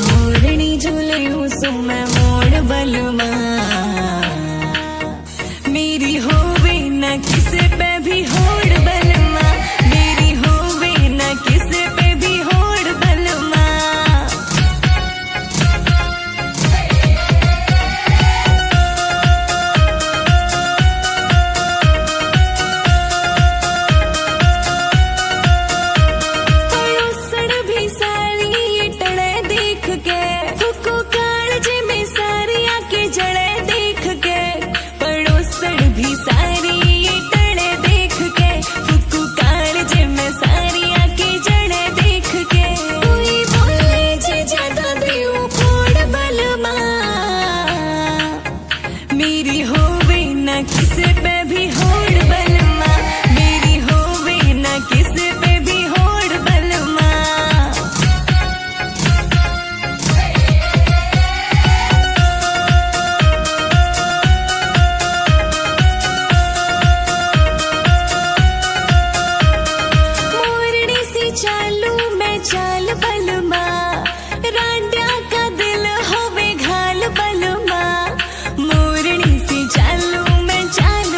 मोरनी झूले हूँ सो मैं मोड़ बलमा, मेरी होवे न किसी पे भी होड़ बलमा, मेरी होवे न किसी पे भी होड़ बलमा। पड़ोसन भी सारी टड़े देख के, फुको कालजे में सारी आके जड़े देख के। पड़ोसन भी सारी टड़े देख के, फुको कालजे में सारी आके जड़े देख के। कोई बोले जे ज्यादा देऊ फोड़ बलमा, मेरी होवे न किसी पे भी होड़ बलमा, मेरी होवे न किसी पे भी होड़ बलमा। मोरनी सी चालू मैं चाल बलमा, रांडिया का दिल होवे घाल बलमा। मोरनी सी चालू मैं चाल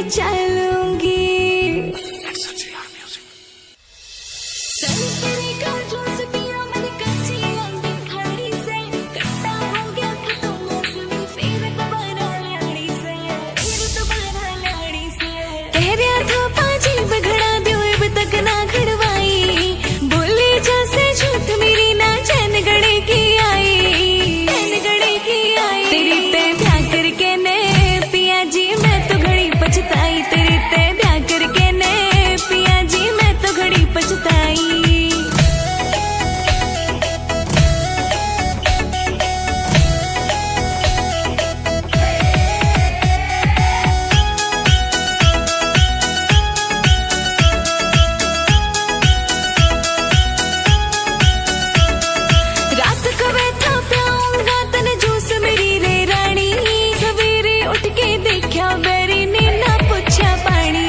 चलूंगी। संतरे का जूस पिया मैंने कच्ची आंधी खाड़ी से, कट्टा हो गया खत्म मौसमी फिर दोबारा लाड़ी से, कह रहा था पाजी बघड़ा दियो अब तक ना घड़वाई, बोले जैसे झूठ मेरी ना चैन गड़े की आई, चैन गड़े की आई। तेरी ते ब्याह करके ने पिया जी मैं तो घड़ी पछताई, तेरी ते ब्याह करके ने पिया जी मैं तो घड़ी पछताई। रात कवे था प्याऊंगा तन जूस मेरी रे रानी, सवेरे उठ के देखा बेरी ने ना पूछा पानी,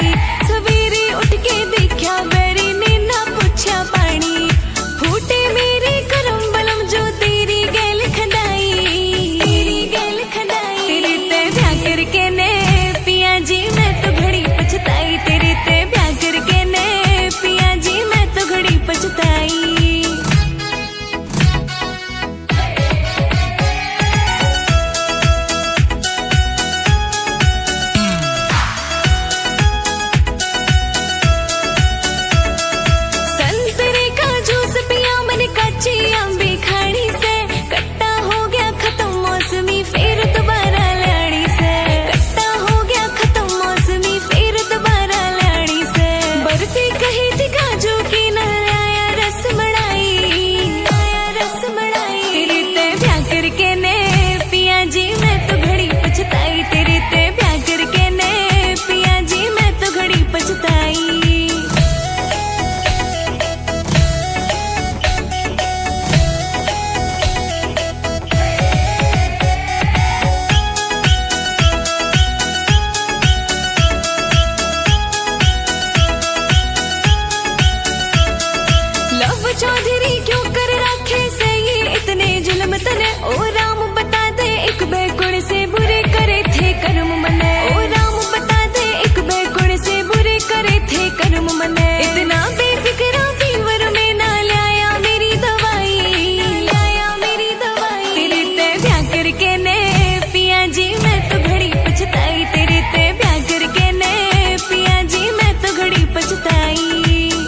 सवेरे उठ के देखा बेरी ने ना पूछा पानी। फूटे मेरे करम बलम जो तेरी गैल खंडाई, तेरी गैल खंडाई। तेरे ते ब्याह करके ने पिया जी मैं तो घड़ी पछताई, तेरे ते ब्याह करके ने पिया जी मैं तो घड़ी पछताई। संतरे का जूस पिया मैंने कच्ची आंबी खाड़ी से, कट्टा हो गया खत्म मौसमी फिर दोबारा लाड़ी से, कट्टा हो गया खत्म मौसमी फिर दोबारा लाड़ी से। बर्फी कही थी काजू की न आया रस मलाई, आया रस मलाई। तेरे ते ब्याह करके ने पिया जी मैं तो घड़ी पछताई, तेरे ते ब्याह करके ने पिया जी मैं तो घड़ी पछताई। लव चौधरी क्यों कर रखे से ये इतने जुल्म तने, ओ राम बता दे एक बैकुण से बुरे करे थे कर्म मने, ओ राम बता दे एक बैकुण से बुरे करे थे कर्म मने। इतना बेफिक्रा फीवर में ना लाया मेरी दवाई, लाया मेरी दवाई। तेरे ते ब्याह करके ने पिया जी मैं तो घड़ी पछताई, तेरे ते ब्याह करके ने पिया जी मैं तो घड़ी पछताई,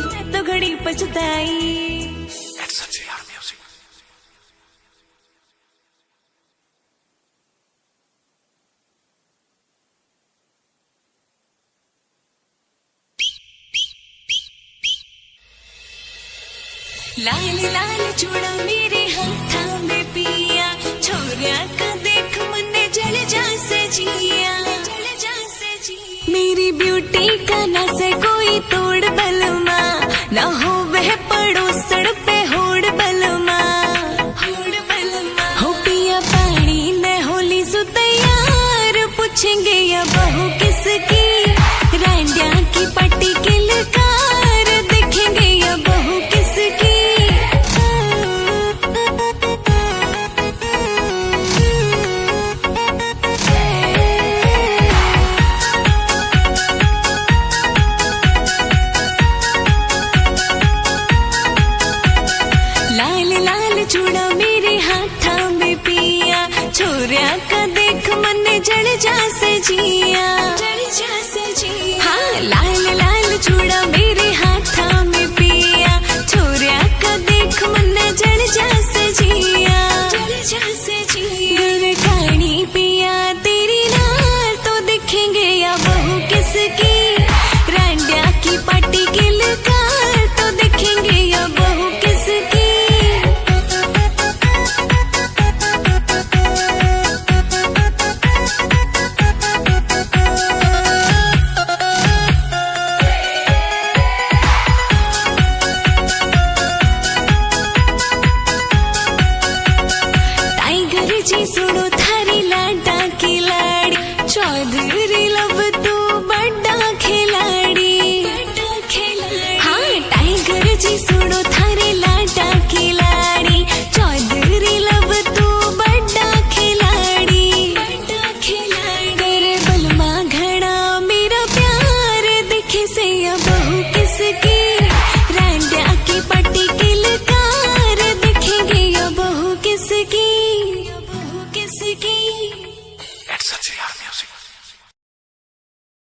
मैं तो घड़ी पछताई। लाल लाल चूड़ा मेरे हाथा में पिया, छोरिया का देख मने जल जा से जिया, जल जा से जिया। मेरी ब्यूटी का ना से कोई तोड़ बलमा, ना हो वह पड़ोसड़ पे